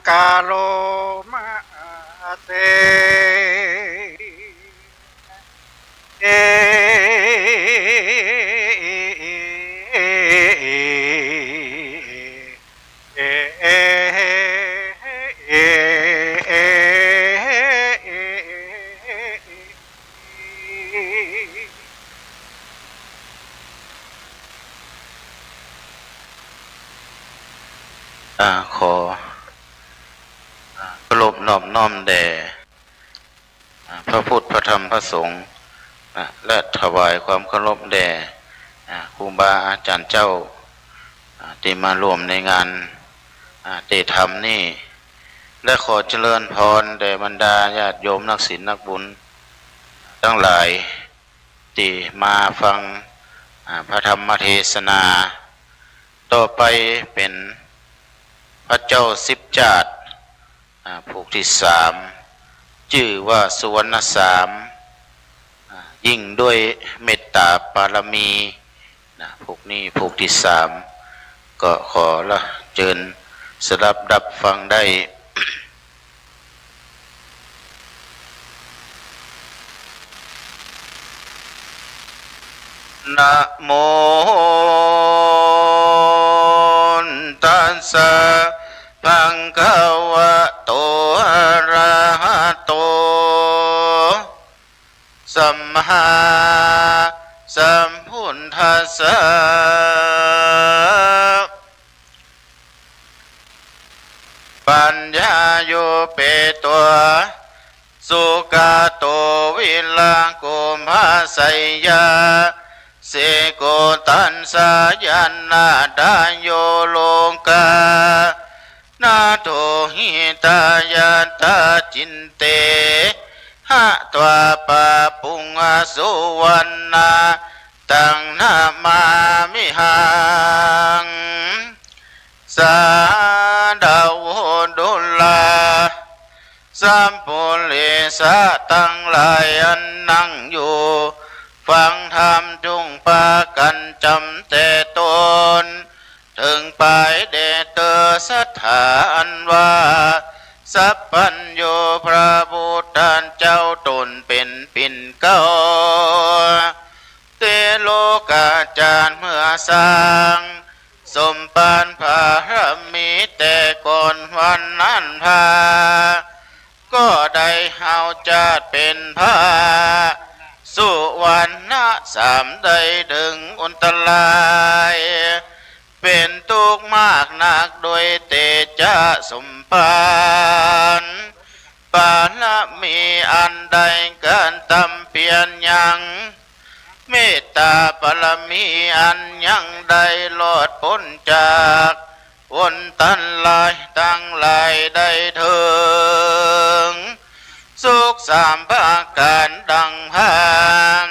กาโลมาเตเอเอเอเอเอ ขอเคารพนอบน้อมแด่พระพุทธพระธรรมพระสงฆ์และถวายความเคารพแด่ครูบาอาจารย์เจ้าที่มาร่วมในงานเตธรรมนี่และขอเจริญพรแด่บรรดาญาติโยมนักศีลนักบุญทั้งหลายที่มาฟังพระธรรมเทศนาต่อไปเป็นพระเจ้าสิบจาตุผูกที่สามชื่อว่าสุวรรณสามยิ่งด้วยเมตตาปารมีผูกนี้ผูกที่สามก็ขอละเชิญสดับดับฟังได้นะโมตัสสะภะคะวะโตอะระหะโตสัมมาสัมพุทธัสสะปัญญาโยเปตัวสุกาโตวิลาโกภาสัยยาเสโกตันสายันนาดาโยโลกานาโตหิตายาตาจินเตหะตวาปะปุงอสุวรรณาตังนามามิหังสาดาวดุลาสัมปุริสะตั้งหลายอันนั่งอยู่ฟังธรรมจุงปากันจำแต่ตนถึงไปเดเตอสัทธาอันว่าสัพพัญโยพระพุทธเจ้าตนเป็นปิ่นเก้าเตโลกาจารย์เมื่อสร้างสมปานพาหมีแต่ก่อนวันนั้นพาก็ได้เฮาจัดเป็นพาสุวรรณสามได้ดึงอุนตรายเป็นทุกข์มากนักโดยเตจะสมปานปานมีอันใดเกินตำเพียนยังเมตตาปรมีอันยังได้ลอดพ้นจากวนตันลายตั้งหลายได้ถึงสุขสามภาการดังพาน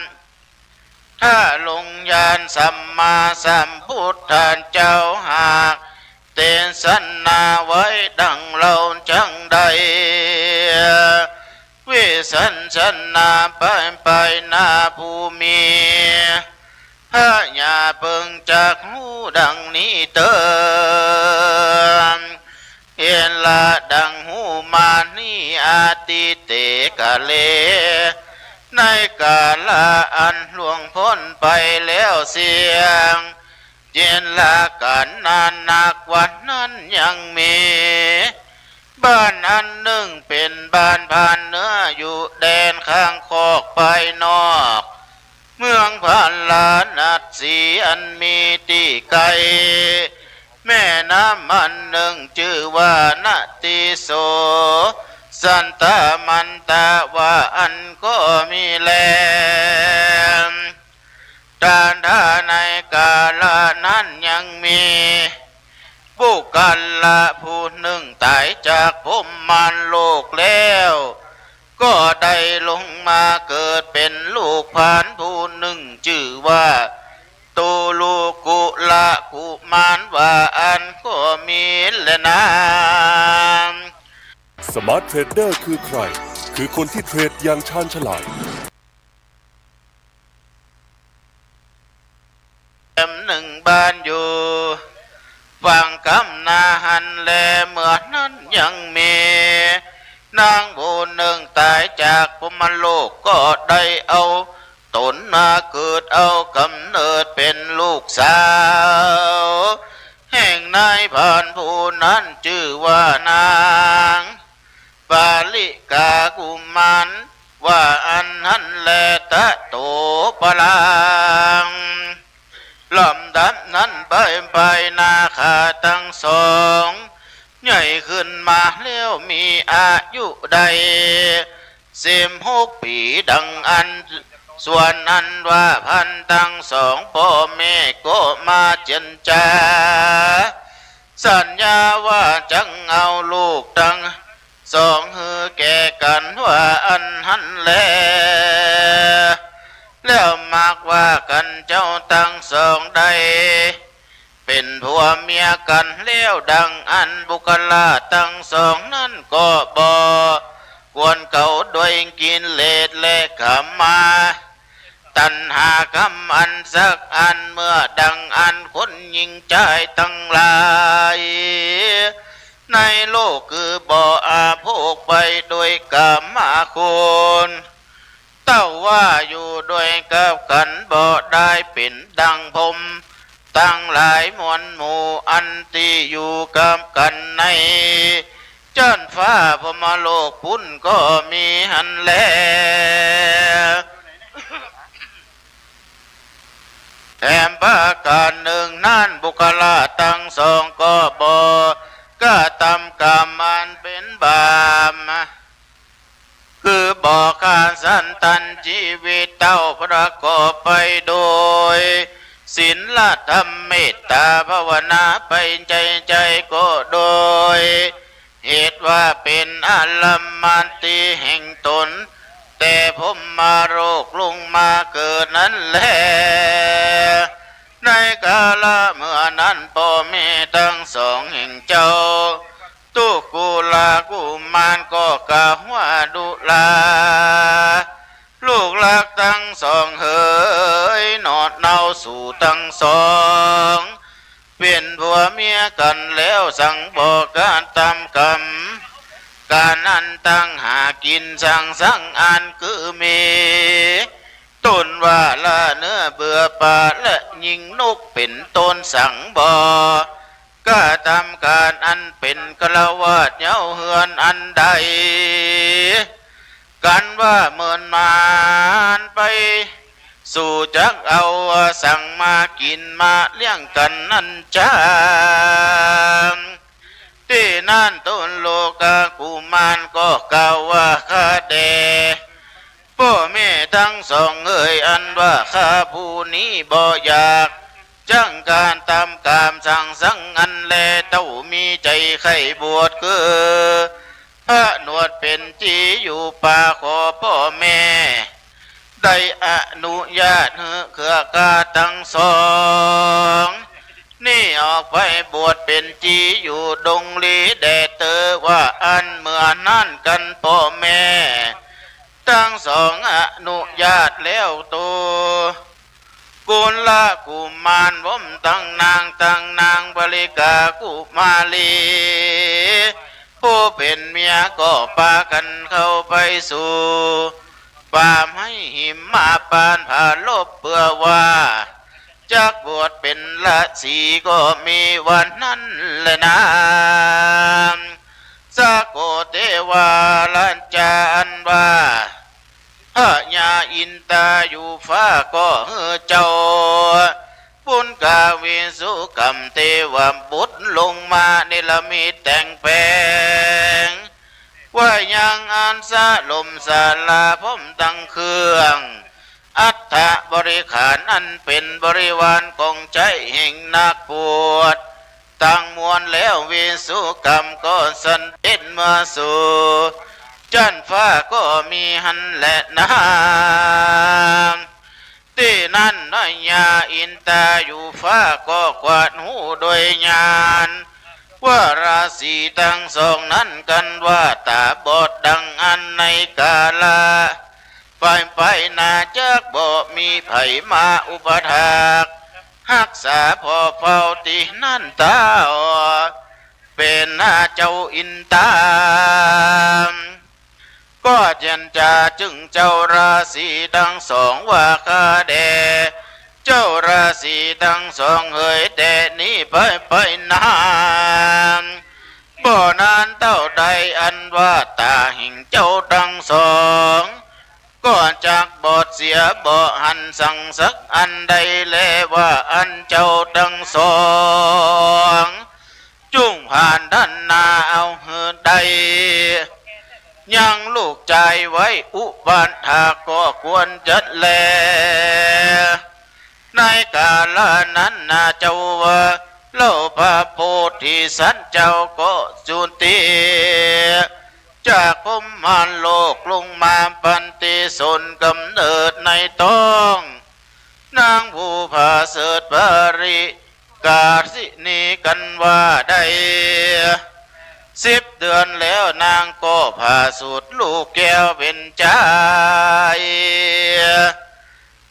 ถ้าลงยานสัมมาสัมพุทธเจ้าหากเตนสันนาไว้ดังเราจังใดวิสันสันนาไปนาภูมิพระญาเปิงจากหูดังนี้เติมเห็นละดังหูมานี่อาติเตกะเลในกาลอันล่วงพ้นไปแล้วเสียงเย็นละกันนานนักวันนั้นยังมีบ้านอันหนึ่งเป็นบ้านผ่านเนื้ออยู่แดนข้างคอกไปนอกเมืองผ่านลานัดสีอันมีตีไกแม่น้ำมันหนึ่งชื่อว่านาติโสสันตามันตาว่าอันก็มีแลดานทาในกาลนั้นยังมีบุคคลละผู้หนึ่งตายจากภพมารโลกแล้วก็ได้ลงมาเกิดเป็นลูกผานผู้หนึ่งชื่อว่าตูลูกุละกุมารว่าอันก็มีแลนะ สมาร์ทเทรดเดอร์คือใครคือคนที่เทรดอย่างชาญฉลาดหนึ่งบ้านอยู่ฝั่งกำนาหันแลเมื่อนั้นยังม นางผู้หนึ่งตายจากพมโลกก็ได้เอาตนมาเกิดเอากำเนิดเป็นลูกสาวแห่งนายผ่านผู้นั้นชื่อว่านางปาลิกากุมารว่าอันหันแลตะโตปะลังลำดับนั้นไปนาคาทั้งสองใหญ่ขึ้นมาแล้วมีอายุใด16 ปีดังอันส่วนอันว่าพันทั้งสองพ่อแม่ก็มาเจนจาสัญญาว่าจังเอาลูกทั้งสองฮือแก่กันว่าอันหันแลแล้วมากว่ากันเจ้าทั้งสองได้เป็นผัวเมียกันแล้วดังอันบุคลาทั้งสองนั้นก็บ่กวนเขาด้วยกินเลสและขมาตัณหากรรมอันสักอันเมื่อดังอันคนยิงใจตั้งหลายในโลกคือบ่อาโภคไปด้วยกรรมคุณเต้าว่าอยู่ด้วยกับกันบ่ได้เป็นดังผมตั้งหลายมวลหมู่อันที่อยู่กับกันในจันฟ้าพมโลกพุ่นก็มีหันแลแถมประการหนึ่งนั่นบุคลาทั้งสองก็บอกก็ทำกรรมอันเป็นบาปคือบอกการสันตันชีวิตเต้าประกอบไปโดยศีลธรรมเมตตาภาวนาไปใจก็โดยเหตุว่าเป็นอลัมมันติแห่งตนแต่ผมมาโรคลงมาเกิดนั้นแลในกาลเมื่อนั้นพ่อแม่ทั้งสองแห่งเจ้าตุกุลากุมารก็กล่าวว่าดุลาลูกหลักทั้งสองเอ๋ยนอดเนาสู่ทั้งสองเป็นผัวเมียกันแล้วสั่งบอกการตามกรรมการอันตั้งหากินสั่งอันคือมีต้นว่าละเนื้อเบื่อป่าและยิงนกเป็นต้นสั่งบ่ก็ทำการอันเป็นกลาวาดเย้าเฮือนอันใดกันว่าเมินมานไปสู่จักเอาสั่งมากินมาเลี้ยงกันนั่นจ้าที่นั่นต้นโลกากุมารก็กล่าวว่าข้าเดพ่อแม่ทั้งสองเอ่ยอันว่าข้าผู้นี้บ่อยากจังการตามกามสั่งอันแลเต้ามีใจไข้บวชคือพระหนวดเป็นจีอยู่ป่าขอพ่อแม่ได้อนุญาตให้เครือกาทั้งสองนี่ออกไปบวชเป็นจีอยู่ดงลีแดเตอว่าอันเมื่อนั่นกันพ่อแม่ทั้งสองอนุญาตแล้วตัวกุลากุมารวมตั้งนางบริกากุมาลีผู้เป็นเมียก็พากันเข้าไปสู่ป่าให้หิมมาปานผ่าลบเพื่อว่าจากบวชเป็นละสีก็มีวันนั้นแหละนะสะโกเทวาลัญจานว่าพระญาอินตาอยู่ฟ้าก็เฮือเจ้าปุณกาวิสุกรรมเทวบุตรลงมาในละมิตแต่งแปลงว่ายังอันสะลมสาลาพมตั้งเครื่องอัฏฐบริขารอันเป็นบริวารกองใจแห่งนักปวดตั้งมวลแล้ววิสุกรรมก็สันเด็ดมาสู่จันฟ้าก็มีหันและน้ำที่นั่นน้อยยาอินตาอยู่ฟ้าก็กวาดหูโดยญาณว่าราศีทั้งสองนั้นกันว่าตาบอดดังอันในกาลาไปนาจักบ่มีไผมาอุปถากรักษาพ่อเฝ้าที่นั่นตาเป็นหน้าเจ้าอินตา ก็เจนจะจึงเจ้าราศีทั้งสองว่าข้าแด่เจ้าราศีทั้งสองเฮ้ยแด่นี้ไปนานบ่นานเท่าใดอันว่าตาหิงเจ้าทั้งสองก็จากบอดเสียบ่หันสั่งสักอันใดแลว่าอันเจ้าทั้งสองจุ่งผ่านด้านนาเอาเหือใดยังลูกใจไว้อุบัติหากก็ควรจัดแลในกาลนั้นนาเจ้าว่าเล่าพระโพธิสัตว์เจ้าก็จุติจากภพมารโลกลงมาปันติสนกำเนิดในท้องนางผู้ผาเสดบริกาสินีกันว่าได้10 เดือนแล้วนางก็ผ่าสูตรลูกแก้วเป็นใจ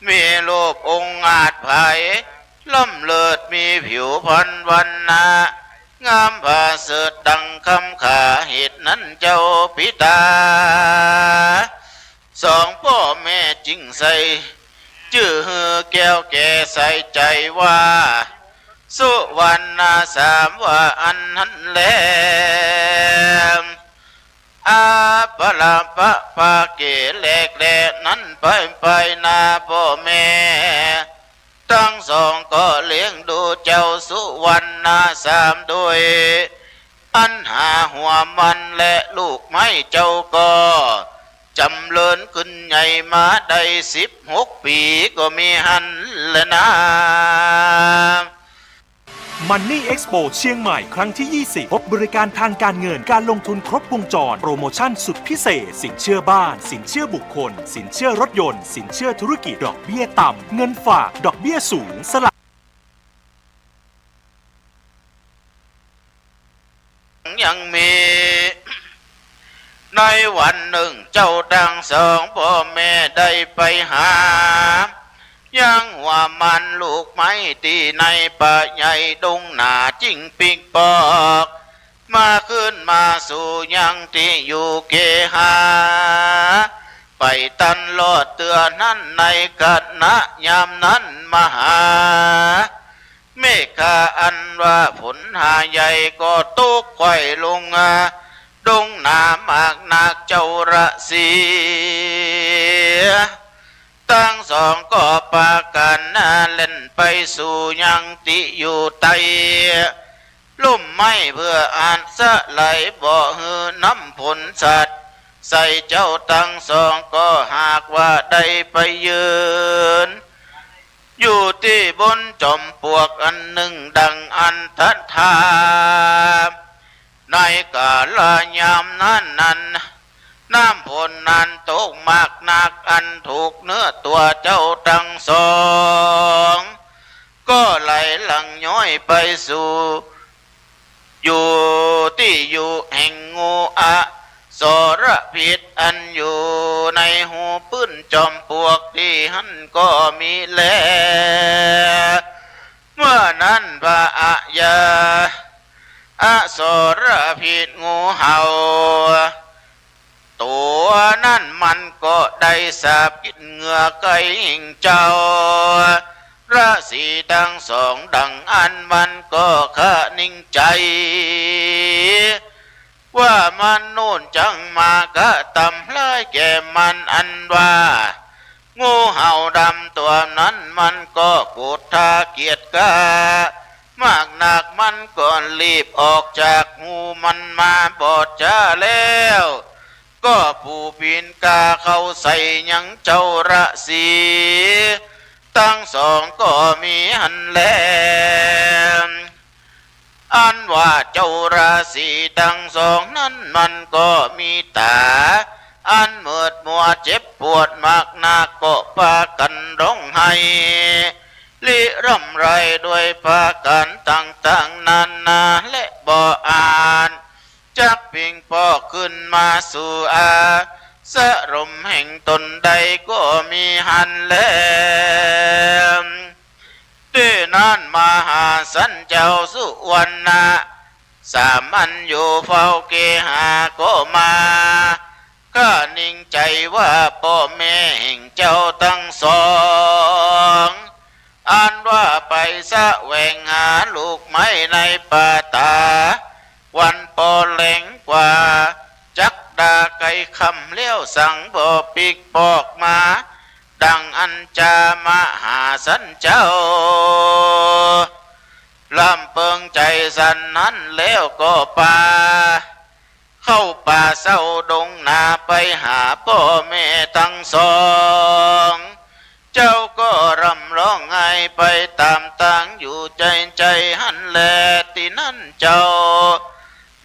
มีรูปองค์อาจไผ่ล่ำเลิศมีผิวพรรณวันนางามผ่าเสดดังคำขาเหตุนั้นเจ้าพิตาสองพ่อแม่จริงใส่ชื่อแก้วแก่ใส่ใจว่าสุวรรณสามว่าอันนั้นแลอาปะลาปะปาเกแลกแลนั้นไปนาพ่อแม่ทั้งสองก็เลี้ยงดูเจ้าสุวรรณสามด้วยอันหาหัวมันและลูกไม้เจ้าก็จำเริญขึ้นใหญ่มาได้16 ปีก็มีหันและนา Money Expo เชียงใหม่ครั้งที่ 20 พบบริการทางการเงินการลงทุนครบวงจรโปรโมชั่นสุดพิเศษสินเชื่อบ้านสินเชื่อบุคคลสินเชื่อรถยนต์สินเชื่อธุรกิจดอกเบี้ยต่ำเงินฝากดอกเบี้ยสูงสลับยังมีในวันหนึ่งเจ้าทั้งสองพ่อแม่ได้ไปหายังว่ามันลูกไม้ตีในป่าใหญ่ดงหนาจิ้งปิงปอกมาขึ้นมาสู่ยังที่อยู่เกหาไปตันลอดเตือนนั้นในกัณะยามนั้นมหาเมฆาอันว่าฝนหาใหญ่ก็ตกไข่ลงดงหนามากนักเจ้าระสีทั้งสองก็ปากันเล่นไปสู่ยังติอยู่ไตลุ่มไม้เพื่ออ่านสะไหลบ่หือน้ำผลสัตว์ใส่เจ้าทั้งสองก็หากว่าได้ไปยืนอยู่ที่บนจอมปลวกอันหนึ่งดังอันทัดทาในกาลยามนั้นน้ำฝนนั้นตกมากนักอันถูกเนื้อตัวเจ้าทั้งสองก็ไหลหลังย้อยไปสู่อยู่ที่อยู่แห่งงูสรพิษอันอยู่ในหูปื้นจอมปลวกที่หันก็มีแลเมื่อนั้นพระยาสรพิษงูเห่าตัวนั่นมันก็ได้สาบกินเหงื่อไก่หิงเจ้าราศีทั้งสองดังอันมันก็ขะนิ่งใจว่ามันโน่นจังมากะตำลายแก่มันอันว่างูเห่าดำตัวนั้นมันก็กูดทาเกียจกามากหนักมันก่อนรีบออกจากงูมันมาบอดจ้าแล้วก็ผู้ปีนกาเข้าใส่ยังเจ้าระสีทั้งสองก็มีหันแลอันว่าเจ้าราศีทั้งสองนั้นมันก็มีตาอันมืดมัวเจ็บปวดมากนักก็พากันร้องไห้ลิร่ำไรด้วยพากันต่างๆนานาและบ่อ่านจักพิงพ่อขึ้นมาสู่สรมแห่งตนใดก็มีหันแลที่นั้นมหาสันเจ้าสุวรรณสามัญอยู่เฝ้าเกหาก็มาข้านิ่ง ใจว่าพ่อแม่แห่งเจ้าทั้งสองอ่านว่าไปแสวงหาลูกไม้ในป่าตาวันปอแหลงกว่าจักดาไก่คำเลี้ยวสั่งบ่ปีกปอกมาดังอันจามหาสันเจ้าลำเปิงใจสันนั้นแล้วก็ป่าเข้าป่าเศร้าดงนาไปหาพ่อแม่ทั้งสองเจ้าก็รำร้องไห้ไปตามต่างอยู่ใจหันแลที่นั่นเจ้า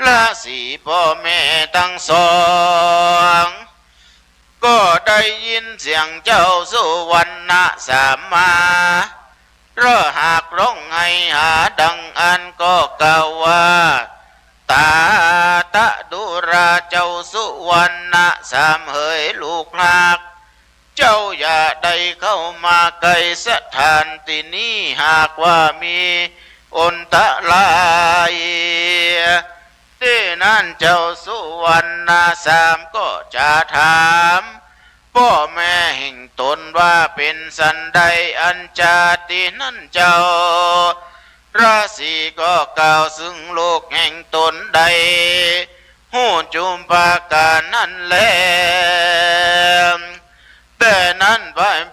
ละสีพ่อแม่ทั้งสองก็ได้ยินเสียงเจ้าสุวรรณสามมาเพราะหากร้องไห้หาดังอันก็กล่าวว่าตาตะดุราเจ้าสุวรรณสามเหยลูกหักเจ้าอย่าได้เข้ามาไกลสถานที่นี้หากว่ามีอนตะลายที่นั่นเจ้าสุวรรณสามก็จะถามพ่อแม่แห่งตนว่าเป็นสันใดอันจาตินั่นเจ้าราศีก็กล่าวซึ่งโลกแห่งตนใดหูจุมปาการนั่นแลแต่นั้น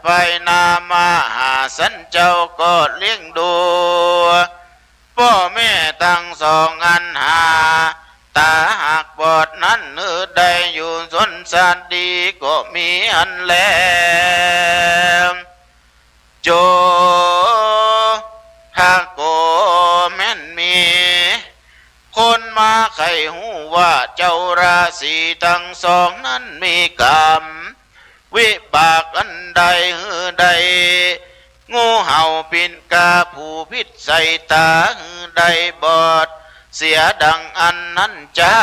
ไปนามาหาสันเจ้าก็เลี้ยงดูพ่อแม่ทั้งสองอันหาตาหากบอดนั้นได้อยู่สนสานดีก็มีอันแลโจถ้าโกแม่นมีคนมาไขหูว่าเจ้าราศีทั้งสองนั้นมีกรรมวิบากอันใดใดงูเห่าปินกาผู้พิษใส่ตาใดบอดเสียดังอันนั้นจา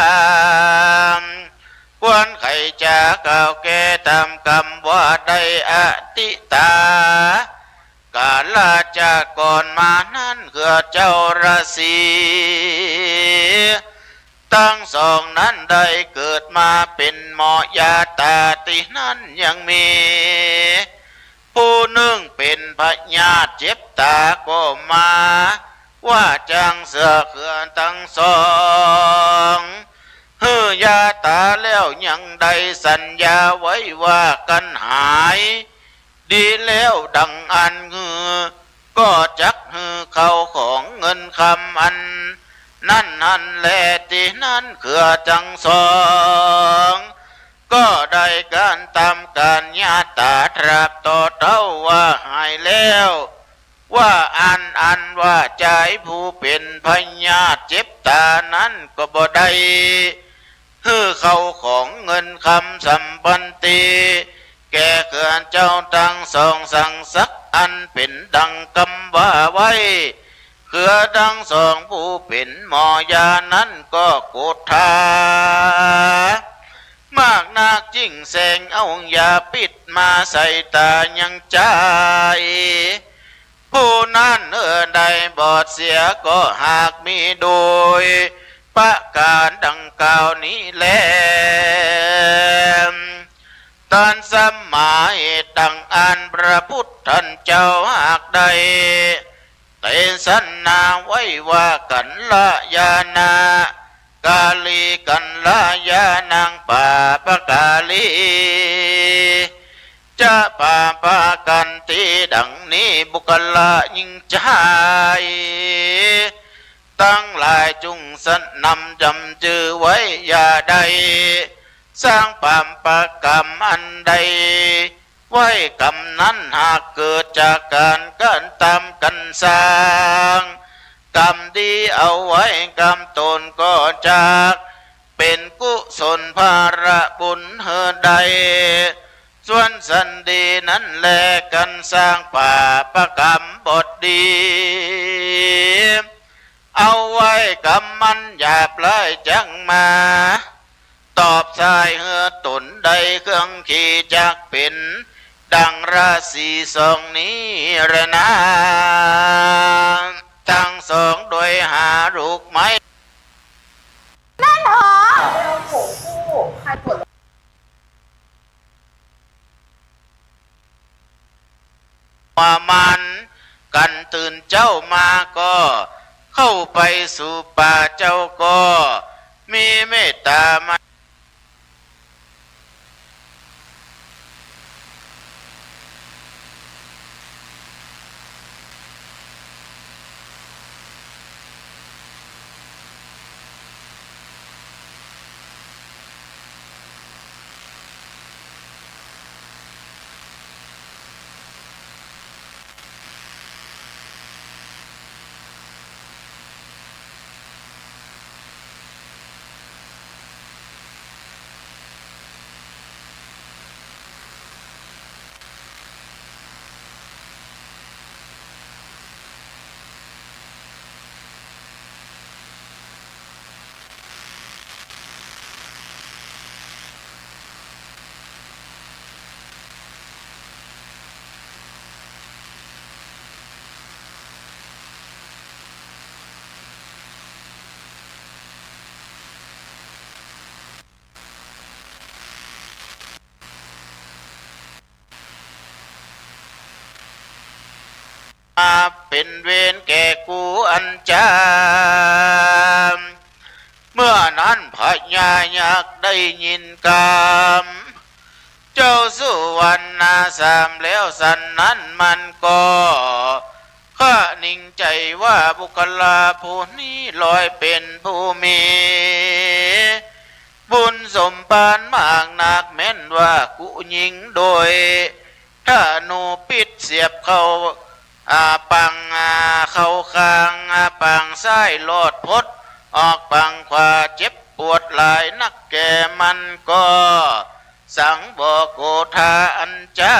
มควรไขจาก่าวแก่ตามกรรมว่าได้อติตากาลาจาก่อนมานั้นคือเจ้าราศีทั้งสองนั้นได้เกิดมาเป็นหมอยาตาตินั้นยังมีผู้หนึ่งเป็นพญาติเจ็บตาก็มาว่าจังเสือเขื่อนทั้งสองยาตาแล้วยังได้สัญญาไว้ว่ากันหายดีแล้วดังอันก็จักเขาของเงินคำอันนั่นแลที่นั่นเขื่อทั้งสองก็ได้การตามการญาตาตราบต่อเท่าว่าหายแล้วว่าอันว่าใจผู้เป็นพญาติเจ็บตานั้นก็บ่ได้เขาของเงินคำสัมปันติแก่เขื่อนเจ้าทั้งสองสั่งสักอันเป็นดังกำว่าไว้เขื่อทั้งสองผู้เป็นหมอยานั้นก็โกรธามากนักจิ้งแสงเอายาปิดมาใส่ตายังใจผู้นั้นใดบอดเสียก็หากมีโดยประการดังกล่าวนี้แลตอนสมัยดังอันพระพุทธเจ้าหากใดได้สันนาไว้ว่ากันละยานากาลีกันละยานางป่าปะกาลีจะป่าปะกันตีดังนี้บุคลายิ่งใจตั้งหลายจุงสันนำจำจือไว้อย่าใดสร้างปามปะกรรมอันใดไว้กรรมนั้นหากเกิดจากการกันตามกันสร้างกรรมดีเอาไว้กรรมตนก็จากเป็นกุศลภาระบุญใดส่วนสันดีนั้นแลกันสร้างป่าประกรรมบทดีเอาไว้กรรมมันหยาบเลยจังมาตอบสายตนใดเครื่องขี่จักเป็นดังราศีสองนี้ระนาทั้งสองโดยหาลูกไม้ นั่นเหรอใครปวด ว่ามันกันตื่นเจ้ามาก็เข้าไปสู่ป่าเจ้าก็มีเมตตามาเป็นเวรแก่กูอันจามเมื่อนั้นพญายักษ์ได้ยินกามเจ้าสุวรรณสามแล้วสันนั้นมันก็ข้านิ่งใจว่าบุคลาผู้นี้ลอยเป็นผู้มีบุญสมปานมากนักแม้นว่ากูยิงโดยถ้าหนูปิดเสียบเขาปังเข้าคางปังซ้ายลอดพดออกปังขวาเจ็บปวดหลายนักแก่มันก็สังบอกโกธาอันจา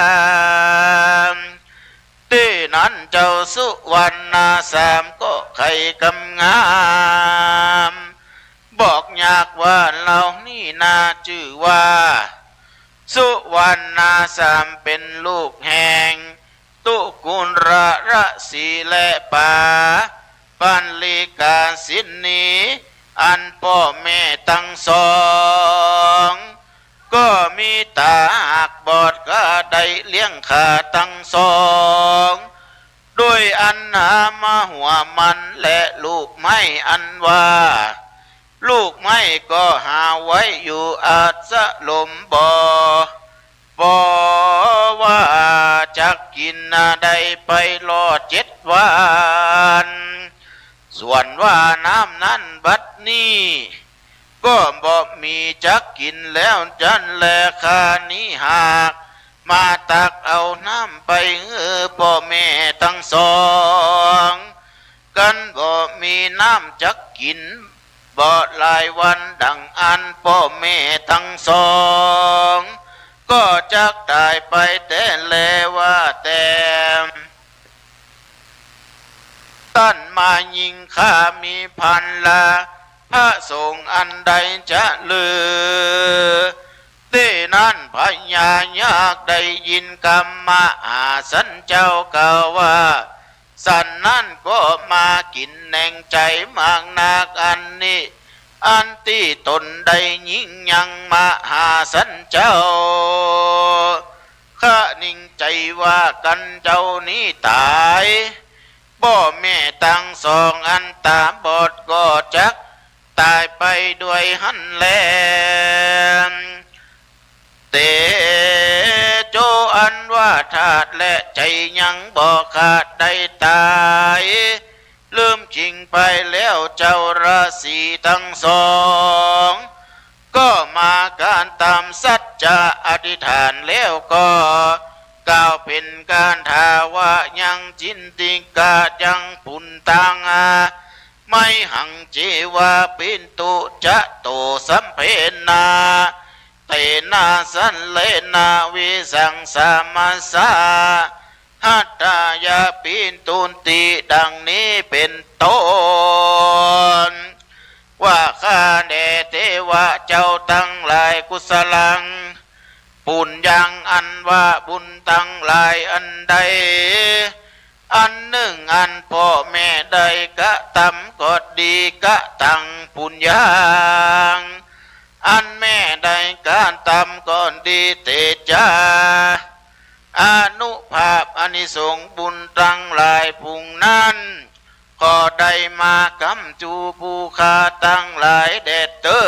มที่นั้นเจ้าสุวรรณสามก็ไข่กำงามบอกยากว่าเรานี่นาชื่อว่าสุวรรณสามเป็นลูกแห่งตุกุลระสีและป่าปันลิกาสินนีอันพ่อแม่ทั้งสองก็มีตาหักบอดก็ได้เลี้ยงขาทั้งสองด้วยอันหามาหัวมันและลูกไม้อันว่าลูกไม้ก็หาไว้อยู่อาจจะลมบ่ว่าจะกินได้ไปรอด7 วันส่วนว่าน้ำนั้นบัดนี้ก็บ่มีจักกินแล้วจันแลคานี้หากมาตักเอาน้ำไปพ่อแม่ทั้งสองกันบ่มีน้ำจักกินบ่หลายวันดังอันพ่อแม่ทั้งสองก็จักตายไปแต่แลว่าแต่ตั้นมายิงข้ามีพันละพระสงฆ์อันใดจะลือที่นั้นพญายักษ์ได้ยินกรรมสันเจ้าเก่าว่าสันนั้นก็มากินแหน่งใจมากนักอันนี้อันที่ตนได้ยิ่งยังมาหาสันเจ้าข้านิ่งใจว่ากันเจ้านี้ตายพ่อแม่ทั้งสองอันตาบอดก็จักตายไปด้วยหันแลเตโจอันว่าธาตุและใจยังบ่ขาดได้ตายลืมจริงไปแล้วเจ้าราศีทั้งสองก็มาการตามสัจจะอธิษฐานแล้วก็กล่าวเป็นการทาว่ายังจินติกายังปุนตังไม่หังเจวาปินตุจะโตสัมเพนาเตนาสันเลนาวิสังสามัสสาหัตตายาปินตุนติดังนี้เป็นต้นว่าข้าแด่เทวะเจ้าทั้งหลายกุศลังปุญญังอันว่าบุญทั้งหลายอันใดอันหนึ่งอันพ่อแม่ใดกะทำก็ดีกะตังปุญญังอันแม่ใดการทำก็ดีเตจาอนุภาพอ อานิสงส์บุญตั้งหลายพุงนั้นขอได้มากำจูผู้ขาตั้งหลายเด็ดเตอ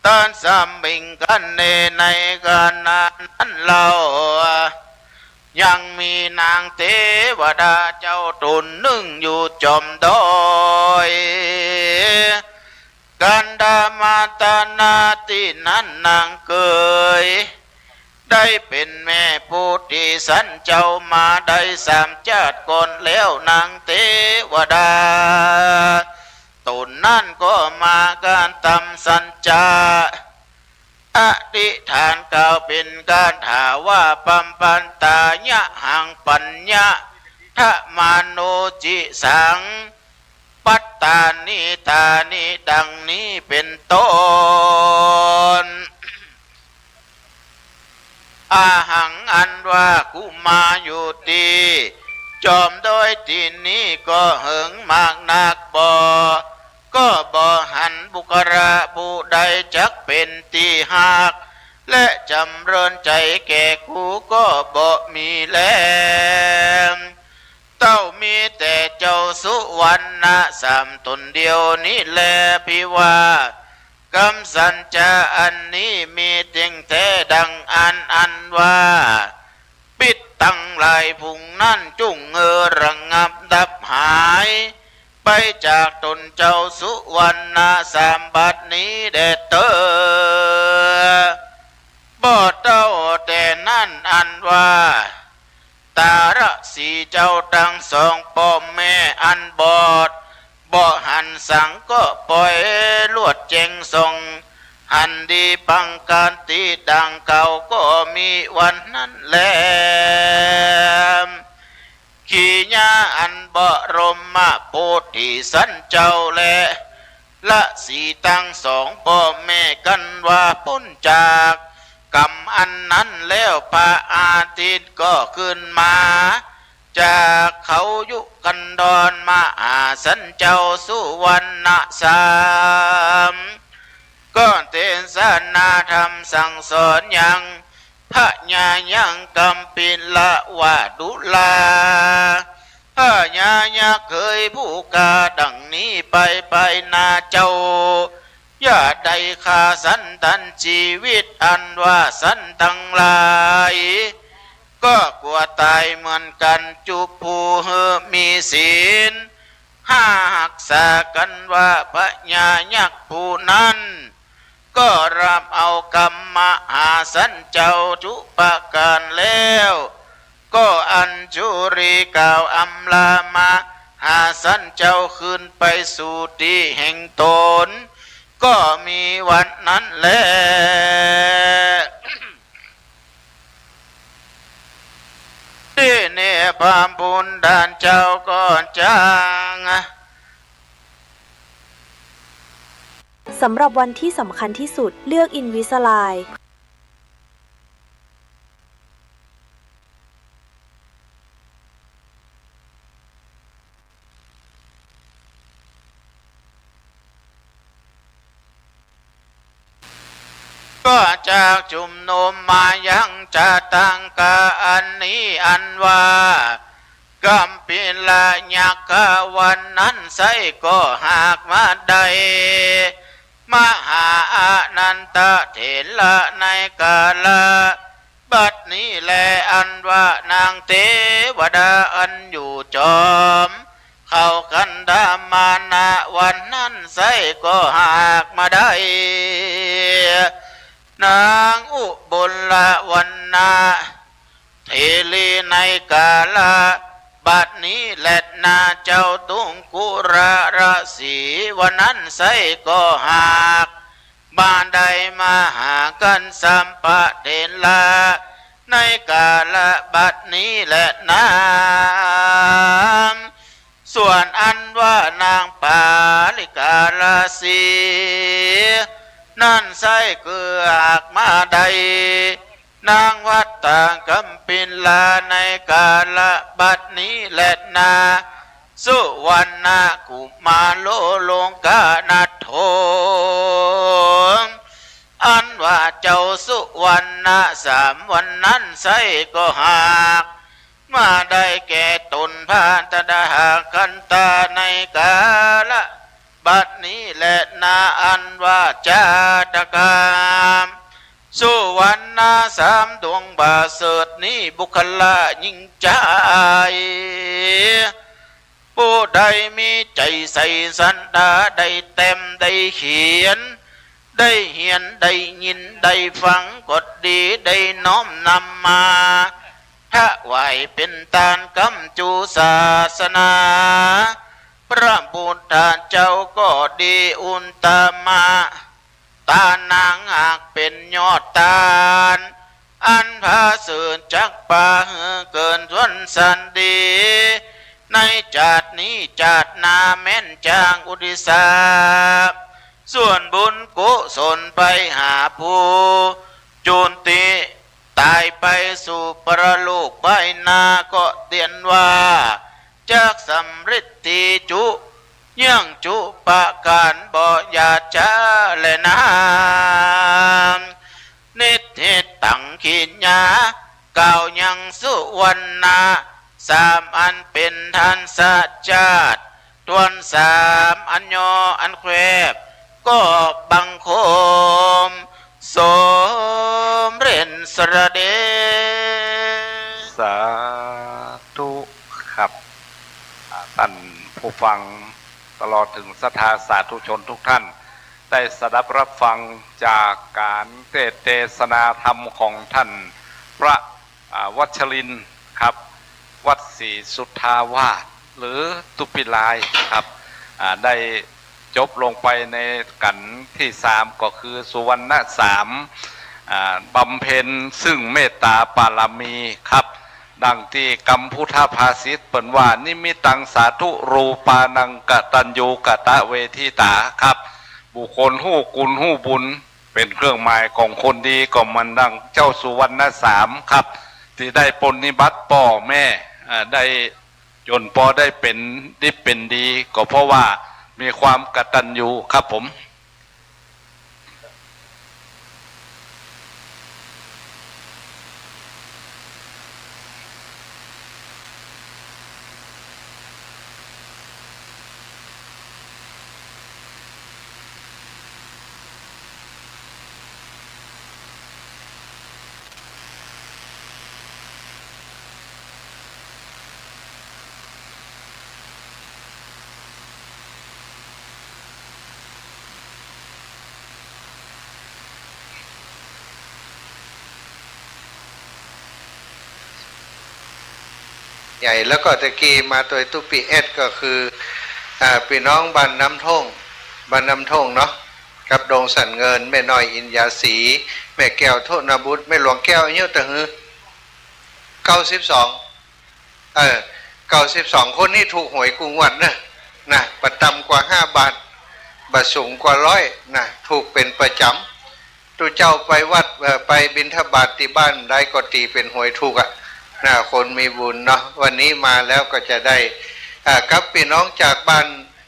ตอนสามบิงกันในการนั้นเรายังมีนางเทวดาเจ้าตุนนึ่งอยู่จอมดอยกันดามาตานาที่นั้นนางเกยได้เป็นแม่ผู้ที่สันเจ้ามาได้สามชาติก่อนแล้วนางเทวดาตุนนั้นก็มาการทำสัญจาอธิษฐานกล่าวเป็นการถาว่าปัมปันตายะหังปัญญะทะมาโนจิสังปัตตานิตานิดังนี้เป็นต้นอาหังอันว่ากุมาอยู่ดีจอมโดยที่นี้ก็เหิงมากนักก็บ่หันบุคระผู้ใดจักเป็นที่หักและจำเริญใจแก่กูก็บ่มีแล้วเต้ามีแต่เจ้าสุวรรณสามตนเดียวนี้แลพี่ว่ากำสัญจาอันนี้มีเตียงแท้ดังอันว่าปิดตั้งหลายพุงนั่นจุ่งระงับดับหายไปจากตนเจ้าสุวรรณสามบัดนี้เด็ดเตอบ่เต้าแต่นั่นอันว่าตาระสีเจ้าทั้งสองพ่อแม่อันบอดบ่หันสังก็ปล่อยลวดเจงทรงหันดีปังการตีดังเก่าก็มีวันนั้นแลขีญาอันบ่รมมาโพธิสันเจ้าแลละสีตั้งสองพ่อแม่กันว่าพ้นจากกรรมอันนั้นแล้วพระอาทิตย์ก็ขึ้นมาจากเขายุกันดอนมาสันเจ้าสุวรรณสามก็เทศนาธรรมสั่งสอนยังพระญายังกำปิละวาดุลาพระญายักเคยผู้กาดังนี้ไปนาเจ้าอย่าได้ฆ่าสันตันชีวิตอันว่าสันทั้งหลายก็กลัวตายเหมือนกันจุผู้มีศีลหักษากันว่าพระญายักผู้นั้นก็รับเอากรรมหาสันเจ้าทุปการแล้วก็อัญชุรีกล่าวอำลามาหาสันเจ้าขึ้นไปสู่ที่แห่งตนก็มีวันนั้นแลที่นี่พามบุญดานเจ้าก็จางสำหรับวันที่สำคัญที่สุดเลือกอินวิสไลน์ก็จากจุมนุมมายังจะตั้งกาอันนี้อันว่ากำปิลายักษ์วันนั้นใส่ก็หากมาได้มหาอนันตเถระในกาลบัดนี้แลอันว่านางเทวดาอันอยู่จอมเข้ากันดามานาวันนั้นใส่ก็หากมาได้นางอุบลวันนาเทลีในกาลบัดนี้แลดนาเจ้าตุงกุระราศีวันนั้นใส่ก็หากบ้านใดมาหากันสัมปะเทลาในกาลบัดนี้แลดนาส่วนอันว่านางปาลิกาลาสีนั่นใส่เกือหากมาใดนางวัดต่างกำปินลาในกาลบัดนี้แลดนาสุวรรณกุมาโลลงกาณโทอันว่า เจ้าสุวรรณสามวันนั้นใส่ก็หากมาได้แก่ตนพาตดาคันตาในกาละบัดนี้แหละนาอันว่าจาตกามสุวรรณสามดวงบาเสดนี้บุคลายิ่งใจผู้ใดมีใจใส่สันดาได้เต็มได้เขียนได้เหียนได้ยินได้ฟังกดดีได้น้อมนำมาถ้าไหวเป็นตานกำจูศาสนาพระพุทธเจ้าก็ดีอุนตมาตานางหากเป็นยอดตาลอันพาเสื่อจักป่าเกินทวนสันดีในจาดนี้จาดนาแม่นจางอุดิสาส่วนบุญกุศลไปหาผู้จุนติตายไปสู่ปรโลกใบนาก็เตียนว่าจากสำริดทีจุยังจุปะการบ่อยาจาและนามนิทิตังขีญาเก่ายังสุวรรณาสามอันเป็นทันสัจจาตทวนสามอันยออันแควบก็บังคมสมเร็นสระเดสาธุครับท่านผู้ฟังตลอดถึงศรัทธาสาธุชนทุกท่านได้สดับรับฟังจากการเทศนาธรรมของท่านพระวัชรินทร์ครับวัดศรีสุทธาวาสหรือตุปิลายครับได้จบลงไปในกันที่3ก็คือสุวรรณสามบำเพ็ญซึ่งเมตตาปารมีครับดังที่กัมพุทธภาษิตเปิ่นว่านิมิตังสาธุรูปานังกตัญญูกตะเวทิตาครับบุคคลหู้กุลหู้บุญเป็นเครื่องหมายของคนดีก็มันดังเจ้าสุวรรณสามครับที่ได้ปฏิบัติพ่อแม่ได้จนพอได้เป็นดิบเป็นดีก็เพราะว่ามีความกตัญญูครับผมใหญ่แล้วก็ตะกี้มาตัวตุปีเอสก็คือพี่น้องบ้านน้ำท่งเนาะกับดงสันเงินแม่น้อยอินยาสีแม่แก้วโทนาบุตรแม่หลวงแก้วเงี้ยแต่ฮือ92คนนี่ถูกหวยกุงวัดนะประจำกว่า5 บาทบัตรสูงกว่า100นะถูกเป็นประจำตัวเจ้าไปวัดไปบิณฑบาตที่บ้านได้ก็ตีเป็นหวยถูกคนมีบุญเนาะวันนี้มาแล้วก็จะได้กับพี่น้องจากบ้าน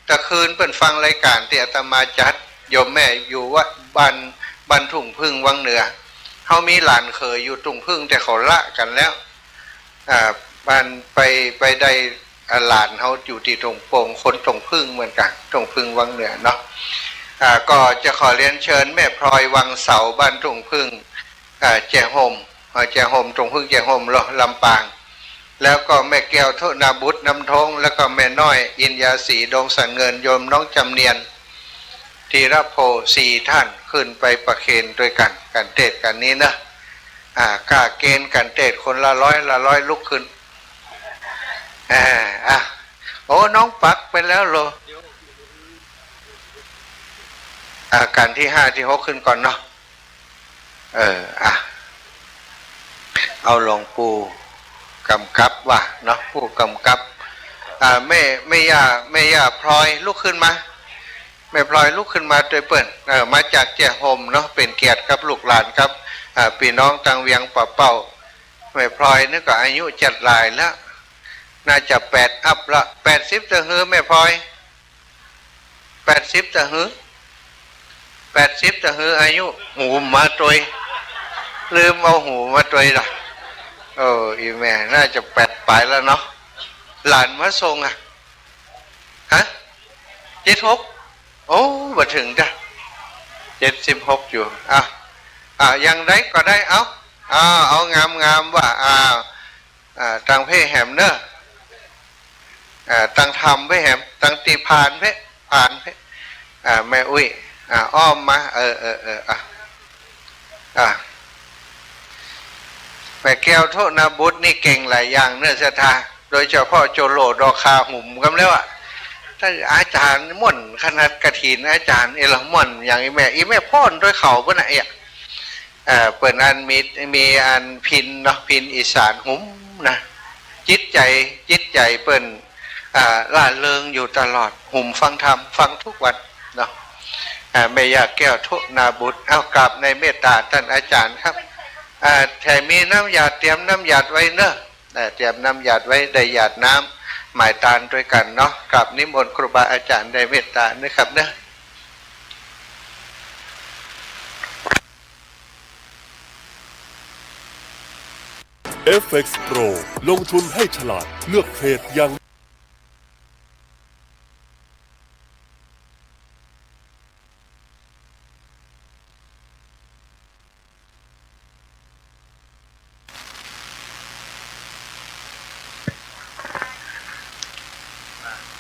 ตะคืนเปิ่นฟังรายการที่อาตมาจัดโยมแม่อยู่วัดบ้านทุ่งพึ่งวังเหนือเขามีหลานเคยอยู่ทุ่งพึ่งแต่เขาละกันแล้วบ้านไปได้หลานเขาอยู่ที่ตรงโป่งคนตรงพึ่งเหมือนกันตรงพึ่งวังเหนือเนาะก็จะขอเรียนเชิญแม่พลอยวังเสาบ้านทุ่งพึ่งแจโฮมตรงพึ่งแจโฮมลำปางแล้วก็แม่แก้วโทนาบุตรน้ำทงแล้วก็แม่น้อยอินยาสีดงสันเงินโยมน้องจำเนียนธีรโพ4 ท่านขึ้นไปประเคนด้วยกันการเทศกันนี้นะค่าเกณฑ์การเทศคนละ100ลุกขึ้นโอ้น้องปักไปแล้วโลการที่5 ที่ 6ขึ้นก่อนเนาะเอาหลวงปู่กำกับว่าเนาะผู้กำกับไม่ย่าพลอยลุกขึ้นมาแม่พลอยลุกขึ้นมาโดยเปิ่นมาจากแจ่โฮมเนาะเป็นเกียรติกับลูกหลานครับพี่น้องทางเวียงป่าเป่าแม่พลอยนี่ก็อายุจัดหลายแล้วน่าจะ8 อัพละ80จะฮื้อแม่พลอย80จะฮื้อ 80แต่คืออายุหูมาตวยลืมเอาหูมาตวยละอีแม่น่าจะ8 ปลายแล้วเนาะหลานมาส่งฮะ76โอ้มาถึงจ้ะ76อยู่ยังได้ก็ได้เอางามว่าตังเพ่แหมเนอะตังทำเพ่แหมตังตีผ่านเพ่แม่อุ้ยอ้อมมาแม่แก้วโทษนาบุตรนี่เก่งหลายอย่างเนื้อศรัทธาโดยเฉพาะโจโลดอคาหุ่มกันแล้วถ้าอาจารย์ม่วนขนาดกระถินอาจารย์เอลม่วนอย่างอีแม่พ่อนด้วยเขาเพื่อนเปิดอันมีอันพินเนาะพินอีสานหุ่มนะจิตใจเปิ่นล่าเริงอยู่ตลอดหุ่มฟังธรรมฟังทุกวันเนาะแม่ยาแก้วโทษนาบุตรเอากราบในเมตตาท่านอาจารย์ครับแถมมีน้ำหยาดเตรียมน้ำหยาดไว้เนอะเตรียมน้ำหยาดไว้ได้หยาดน้ำหมายตาลด้วยกันเนาะกราบนิมนต์ครูบาอาจารย์ได้เมตตานะครับเนอะ FX Pro ลงทุนให้ฉลาดเลือกเทรดอย่าง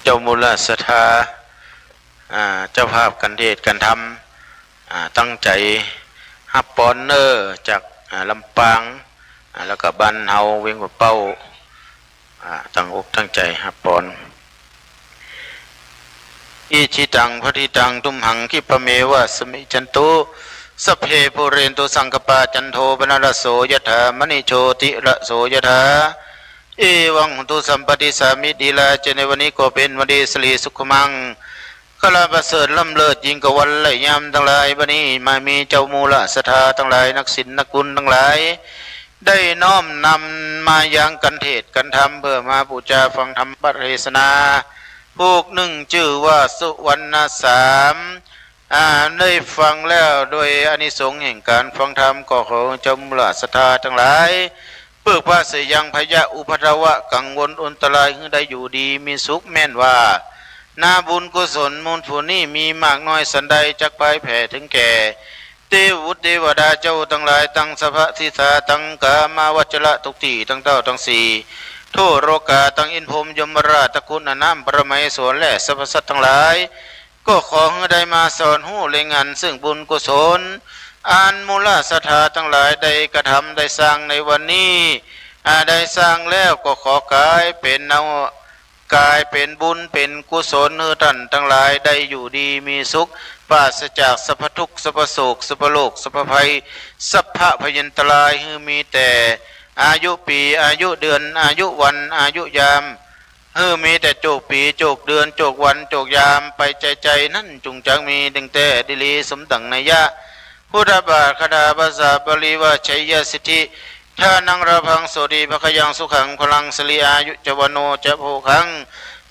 เจ้ามูลศรัทธาเจ้าภาพกันเทศกันทำตั้งใจฮับปอนเนอร์จากลำปางแล้วก็บ้านเฮาเวียงหัวเป้าตั้งอกตั้งใจฮับปอนอิชิตังพทิตังตุมหังคิปะเมวะสมิจันตุสัพเพปุเรนตุสังกปาจันโทปนรสโสยถามณิโชติระโสยถาเอวังตุสัมปติสามิดีลาเจในวันนี้ก็เป็นวันดีสลีสุขมังขลาประเสริฐล้ำเลิศยิ่งกว่าวันไหลยามทั้งหลายวันนี้มามีเจ้ามูลศรัทธาทั้งหลายนักศิลป์นักกุลทั้งหลายได้น้อมนำมายังกันเทศกันธรรมเพื่อมาบูชาฟังธรรมปเทศนาพวกหนึ่งชื่อว่าสุวรรณสามได้ฟังแล้วโดยอานิสงส์แห่งการฟังธรรมก็ขอเจ้ามูลศรัทธาทั้งหลายเพื่อพระเสยังพยะอุปทวะกังวลอันตรายให้ได้อยู่ดีมีสุขแม่นว่านาบุญกุศลมูลผลนี้มีมากน้อยสันใดจักไปแผ่ถึงแก่เทวุตเทวดาเจ้าทั้งหลายตั้งสภะทิสาตั้งกามาวัจระทุกที่ตั้งเต้าตั้งสี่โทโรกาตั้งอินพรหมยมราชตระคุณน้ำปรมัยสวนและสรรพสัตว์ทั้งหลายก็ขอให้ได้มาสอนหูเล็งอันซึ่งบุญกุศลอันมูลศรัทธาทั้งหลายได้กระทำได้สร้างในวันนี้ได้สร้างแล้วก็ขอกายเป็นบุญเป็นกุศลให้ท่านทั้งหลายได้อยู่ดีมีสุขปราศจากสัพพทุกข์สัพพโศกสัพพโลกสัพพภัยสัพพพยันตรายให้มีแต่อายุปีอายุเดือนอายุวันอายุยามมีแต่โจกปีโจกเดือนโจกวันโจกยามไปใจนั่นจุงจังมีดึงแต่ดิลีสมดังนัยยะพุทธบาทคดาภาษาบาลีว่าชัยยสิทธิท่านังระพังโสดีภคยังสุขังพลังสลีอายุจวโนจะโภคัง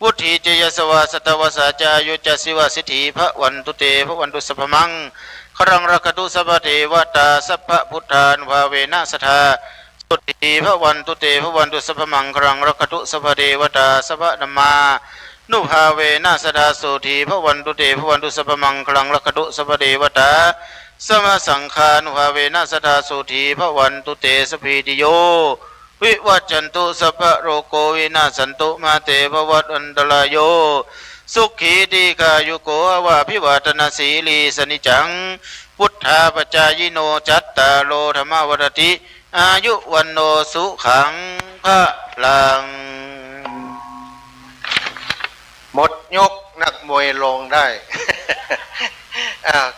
วุฒิเจยสวาสตวสาจายุจสิวสิทธิพระวันตุเตพระวันตุสัพพมังครังรักตุสัพพเทวตาสัพพพุทธานุภาเวนะสทาสุติพระวันตุเตพระวันตุสัพพมังครังรักตุสัพพเทวตาสัพพนามานุภาเวนะสทาสุติพระวันตุเตพระวันตุสัพพมังครังรักตุสัพพเทวตาสมสังฆานุภาเวนะสทาสุธีพระวันตุเตสพีติโยวิวัจจันตุสัพพะโรโกวินาสันตุมาเตภวัตอันตรายโยสุขีติกายุโกวะพิวัตนาสีลีสนิจังพุทธาปจายโนจัตตาโลธรรมวรติอายุวันโนสุขังพระลังหมดยกนักมวยลงได้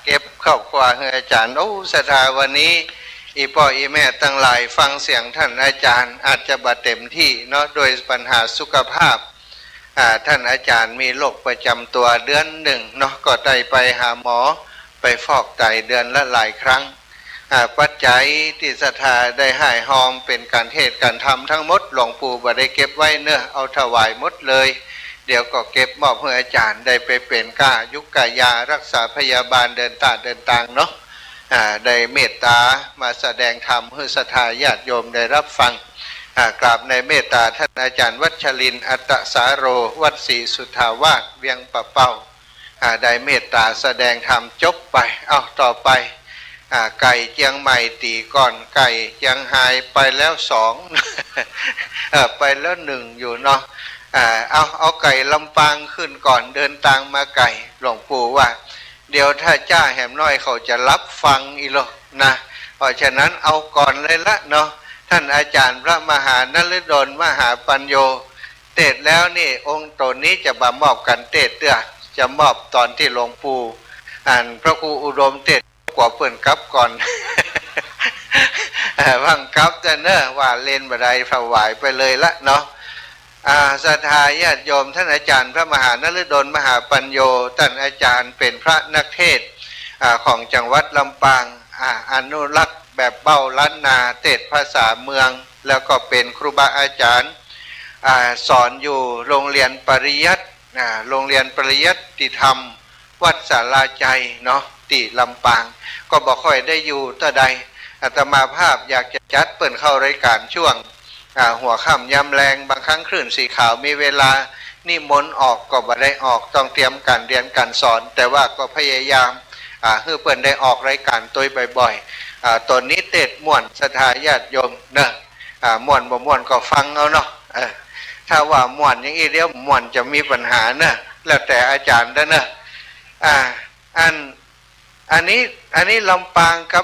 เก็บเข้ากว่าอาจารย์ศรัทธาวันนี้อีพ่ออีแม่ตั้งหลายฟังเสียงท่านอาจารย์อาจจะบาดเต็มที่เนาะโดยปัญหาสุขภาพท่านอาจารย์มีโรคประจำตัวเดือนหนึ่งเนาะก็ได้ไปหาหมอไปฟอกไตเดือนละหลายครั้งปัจจัยที่ศรัทธาได้ให้หอมเป็นการเทศน์การทำทั้งหมดหลวงปู่บ่ได้เก็บไว้เนื้อเอาถวายหมดเลย เดี๋ยวก็เก็บมอบให้อาจารย์ได้ไปเป็นก้ายุกกายารักษาพยาบาลเดินต่างเนาะได้เมตตามาแสดงธรรมให้ศรัทธาญาติโยมได้รับฟังกราบในเมตตาท่านอาจารย์วัชรินทร์อัตตสาโรวัดศรีสุทธาวาสเวียงปะเป้าได้เมตตาแสดงธรรมจบไปเอาต่อไปไก่เจียงใหม่ตีก่อนไก่เจียงไฮไปแล้ว2 ไปแล้ว1อยู่เนาะเอาไก่ลำปางขึ้นก่อนเดินทางมาไก่หลวงปู่ว่าเดี๋ยวถ้าจ้าแหมน้อยเขาจะรับฟังอีหรอกนะเพราะฉะนั้นเอาก่อนเลยละเนาะท่านอาจารย์พระมหานฤดลมหาปัญโยเทศแล้วนี่องค์ตนนี้จะมามอบกันเทศจะมอบตอนที่หลวงปู่พระครูอุดมเทศกว่าเปิ่นกับก่อน วังกับจะเนอะว่าเล่นบันไดถวายไปเลยละเนาะศรัทธาญาติโยมท่านอาจารย์พระมหานฤดลมหาปัญโยท่านอาจารย์เป็นพระนักเทศของจังหวัดลำปางอนุรักษ์แบบเบ้าล้านนาเทศภาษาเมืองแล้วก็เป็นครูบาอาจารย์สอนอยู่โรงเรียนปริยัติโรงเรียนปริยัติธรรมวัดศาลาใจเนาะที่ลำปางก็บอกค่อยได้อยู่ต่อใดอาตมาภาพอยากจะจัดเปิดเข้ารายการช่วงหัวค่ำยามแรงบางครั้งคลื่นสีขาวมีเวลานิมนต์ออกก็บ่ได้ออกต้องเตรียมการเรียนการสอนแต่ว่าก็พยายามให้เปิดได้ออกรายการตัวบ่อยๆตอนนี้เทศม่วนศรัทธาญาติโยมเนอะม่วนบ่ม่วนก็ฟังเอาเนาะถ้าว่าม่วนอย่างนี้เดี๋ยวม่วนจะมีปัญหาเนอะแล้วแต่อาจารย์เนอะอันนี้ลำปางกับ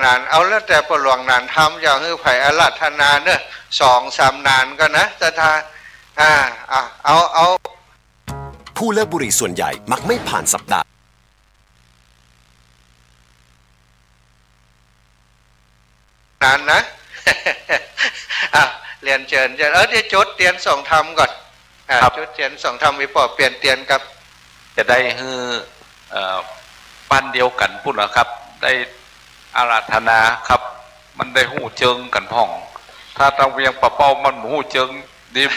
นานเอาแล้วแต่ประหลวงนานทำอย่างให้ไผ่อาราธนาเนอะ2-3 นานก็นะศรัทธาเอา ผู้เลิกบุหรี่ส่วนใหญ่มักไม่ผ่านสัปดาห์ นานนะ เรียนเชิญเดี๋ยวจดเตียนส่งธรรมก่อนจุดเตียนส่งธรรมมีปอเปลี่ยนเตียนครับจะได้ฮือปั้นเดียวกันพุ่นนะครับได้อาราธนาครับมันได้หูเจิงกันพ่องถ้าตะเวียงปะเป้ามันหูเจิง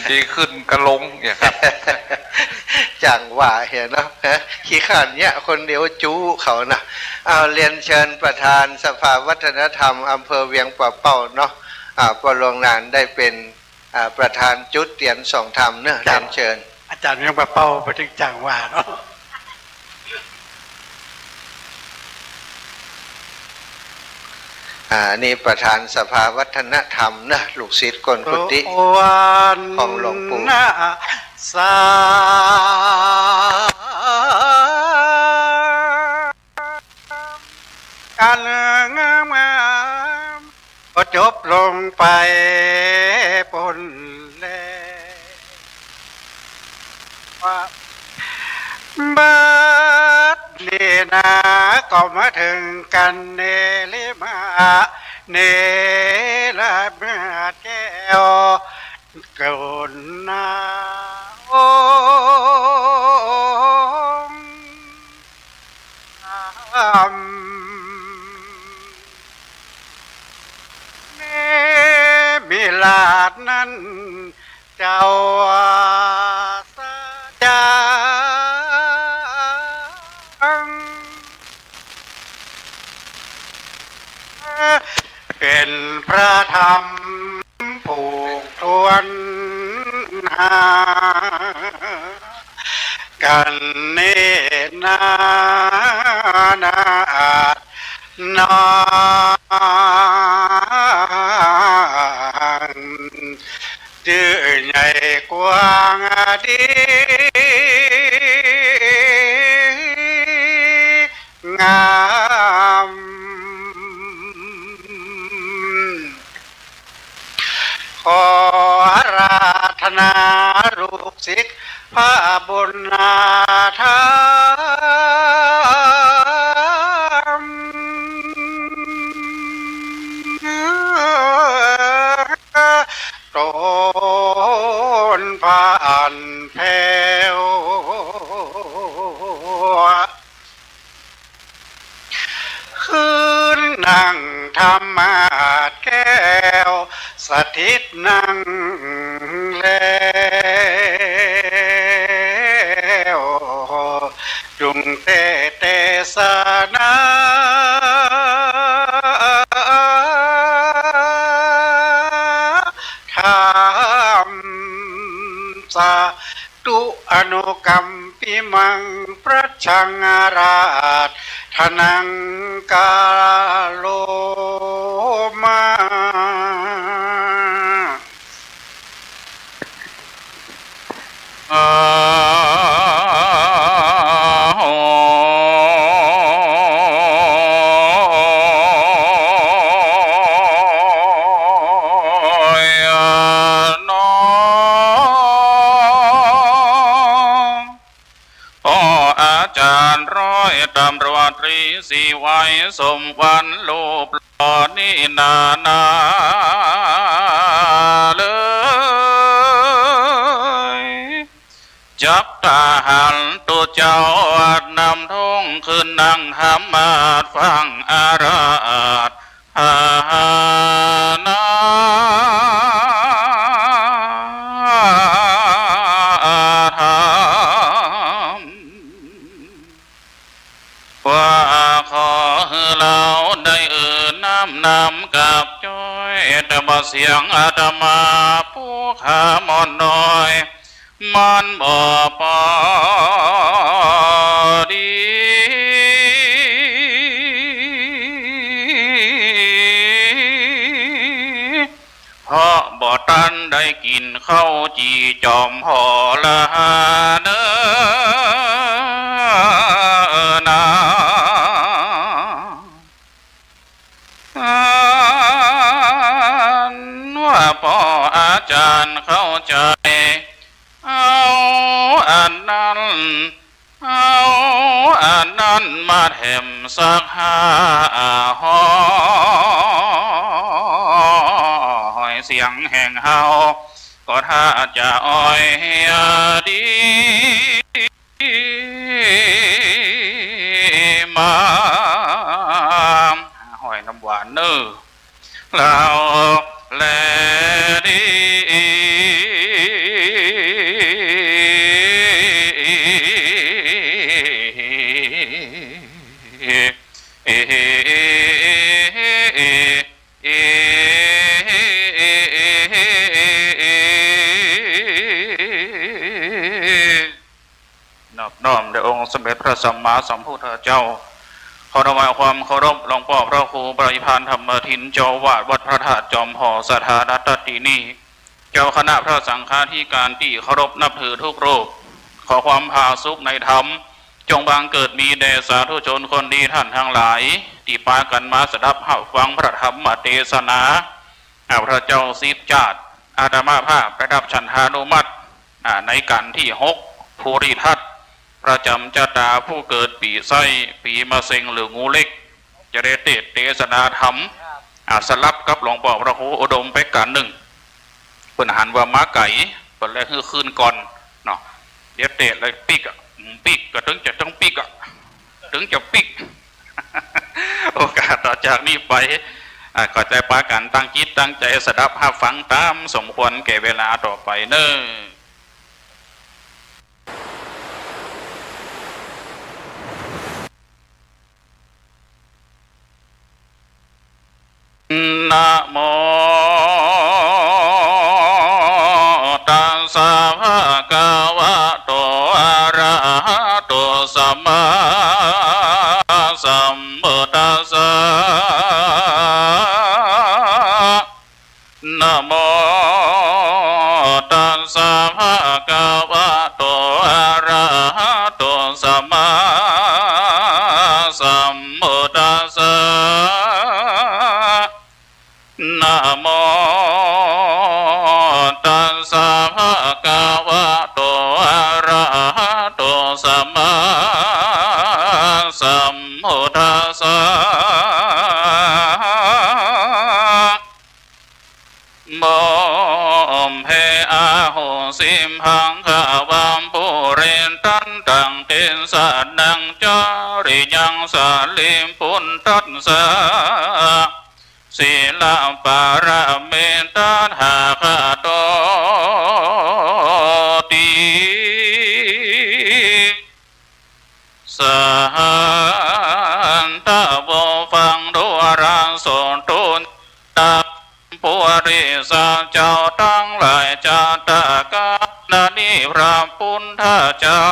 ดีขึ้นกันลงอย่างครับ จังหว่าเห็นนะขี้ข้านเนี่ยคนเดียวจู้เขานะเอาเรียนเชิญประธานสภาวัฒนธรรมอำเภอเวียงปะเป้าเนาะประหลวงนานได้เป็นประธานจุดเตียนส่งธรรมเนอะเรียนเชิญอาจารย์เวียงปะเป้าไปถึงจังหว่าเนาะนี่ประธานสภาวัฒนธรรมนะลูกศิษย์กนพุทธิของหลวงปู่สาการงามก็จบลงไปปนแล้วบัดเนนาก็มาถึงกันเนลิมาเนลาเมื่อแก้วกรุณาเนมิลาดนั้นเจ้าสัจจาเป็นพระธรรมผูกทวนหากันเนนานานาจื่อใหญ่กว้างดีงามขออาราธนาลูกศิษย์พระบุญนาธรรมต้นผ่านแผ่วคืนนั่งธรรมาสแก้วสถิตนั่งแล เตสนาธรรมสาตุอนุกรรมปิมังพระชังราชทนังกาโลมา ตำรวจตรีสีไว้สมวันลูปหล่อนี่นาเลยจับทหารตัวเจ้านำทงขึ้นนั่งหามาดฟังอาราธนาว่าขอเราได้นำกับจ้อยแต่บ่เสียงอาตมาผู้ขามอนน้อยมันบ่ปอดีเพราะบ่ตันได้กินข้าวจีจอมห่อละเนื้อนาว่าพ่ออาจารย์เข้าใจเอาอันนั้นมาแถมสัก5 ห้อยเสียงแห่งเฮาก็ถ้าจะอ้อยดีมาห้อยน้ำหวานเนอแล้วแลดีนอบน้อมแด่องค์สมเด็จพระสัมมาสัมพุทธเจ้าขอถวายความเคารพหลวงพ่อพระครูปริพันธ์ธรรมทินเจ้าวาดวัดพระธาตุจอมหอสถานัตตินีเจ้าคณะพระสังฆาธิการที่เคารพนับถือทุกรูปขอความผาสุกในธรรมจงบังเกิดมีแด่สาธุชนคนดีท่านทั้งหลายที่พากันมาสดับหับฟังพระธรรมเทศนาพระเจ้าสิบจาดอาตมาภาพประดับฉันทานุมัติในกันที่6ภูริทัตประจำชะตาผู้เกิดปีไส้ปีมะเซ็งหรืองูเล็กจะได้เทศนาธรรมสลับกับหลวงพ่อพระครูอุดมไปกันหนึ่งเปิ้นหันว่าม้าไก่เปิ้นเลยคืนก่อนเนาะเดี๋ยวเตะเลยปิกก็ถึงจะต้องปิกถึงจะปิก โอกาสต่อจากนี้ไปก็ใจปากันตั้งจิตตั้งใจสดับหับฟังตามสมควรแก่เวลาต่อไปเนอะนะโมตัสสะภะคะวะโตอะระหะโตสัมมาสัมพุทธัสสะนะโมตัสสะภะคะวะโตอะระหะโตสัมมาสัมพุทธัสสะนะโมตัสสะภะคะวะโตอะระหะโตสัมมาสัมพุทธัสสะโมเพอาโหสิมหังขาวามปุเรนตันตังเตสะนังจาริยังสาลิมปุนตัสสะศีลปาระเมตหาคาโตติสห สนตุนตาปุริสาเจ้าทั้งหลายจาตากานานิพระพุทธเจ้า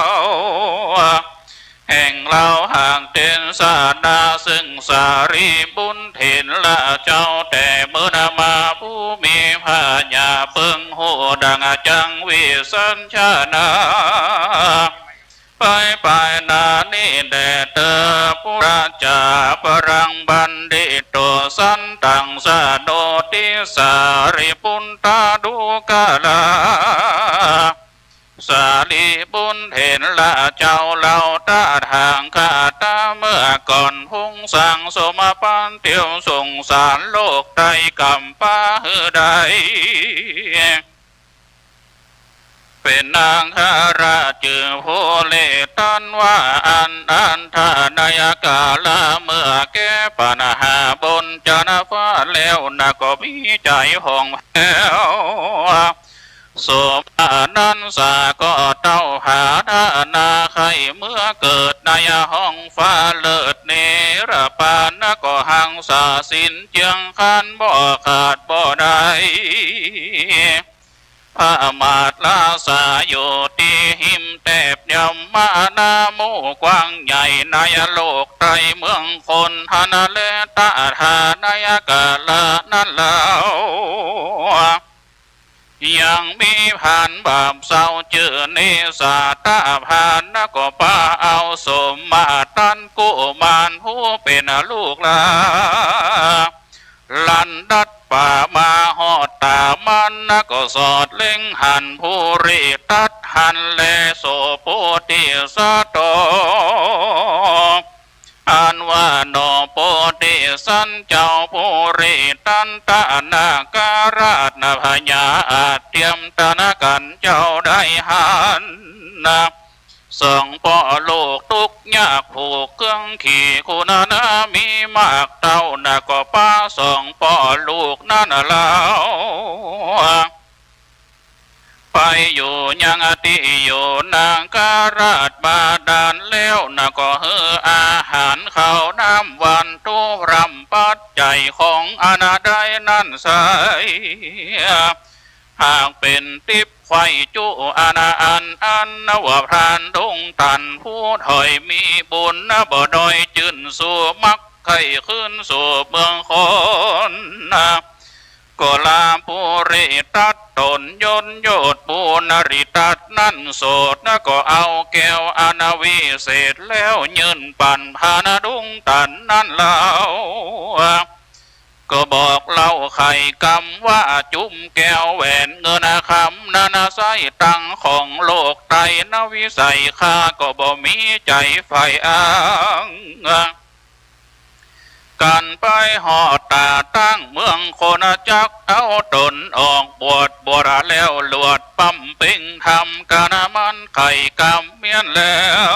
แห่งเราห่างเต็นสาดาซึ่งสารีบุญเห็นละเจ้าแต่เมื่อนามาผู้มีพาญาเปิงหูดังจังวิสัญชานาไปนานิแดเตอปุราจาปรังบันดิโตสันตังสะโนติสาริปุณตาดูกาลาสาลีบุญเห็นละเจ้าเหล่าตาทางข้าตาเมื่อก่อนพุ่งสังสมปันเตียวสงสารโลกใดกำป้าหือใดเป็นนางคาราจือโพเลตันว่าอันทานายกาลาเมื่อแก้ปัญหาบนจนาฟ้าแล้วนักก็มีใจห้องแผ้วสมนันสาก็เต้าหาดานาไขเมื่อเกิดในห้องฟ้าเลิศเนรปานก็หังสาสินเจียงคันบ่ขาดบ่ได้พระมาตลาสาโยติหิมแตบยำมานาโมกว้างใหญ่ในโลกไตรเมืองคนฮานาเลตาธานายกาลานั่นแล้วยังมีผ่านบาปเศร้าเจอเนสาตาผ่านนก็ป้าเอาสมมาตันกุมารผู้เป็นลูกหลานลันดัดป่ามาหอดตามันนก็สอดเล็งหันผู้รีตัดหันเลโสโพธิสัตว์อันว่าโนโพธิสันเจ้าผู้รีตันตานาการาชนพญาอาจเตรียมตนากันเจ้าได้หันนะส่งพ่อลูกทุกยากผูกเครื่องขี่คุณนามีมากเต้านะก็ป้าส่งพ่อลูกนั่นแล้วไปอยู่ยังอติอยู่นางการาชบาดาลแล้วนะก็เฮืออาหารข้าวน้ำวันทุรำปัจจัยของอนาได้นั่นใสหากเป็นติบไฟจุอาณาอันนวพรานดงตันผู้ถอยมีบุญนะบ่ดอยจืนสู่มักไข่ขึ้นสู่เมืองคนนะก็ลาภูริตัดตนยนโยดปูนริตัดนั่นโสดนะก็เอาแก้วอนาวิเศษแล้วยืนปั่นพานาดุงตันนั่นแล้วก็บอกเล่าไข่กำว่าจุ่มแก้วแหวนเงินคำนานาไสตังของโลกไตนวิสัยข้าก็บ่มีใจไฟอ้างกันไปหอดตาตั้งเมืองโคนาจักเอาตนออกบวชบวชแล้วหลวดปั๊มปิงทำกานามันไข่กำเมียนแล้ว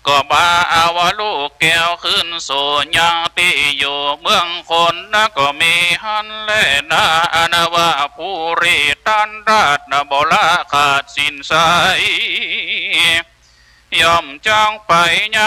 ก็มาเอาลูกแก้วขึ้นสู่ยังที่อยู่เมืองคนนะก็มีหันแลนาอนาวาภูริตันราชนบลาขาดสินใสยอมจ้างไปยัง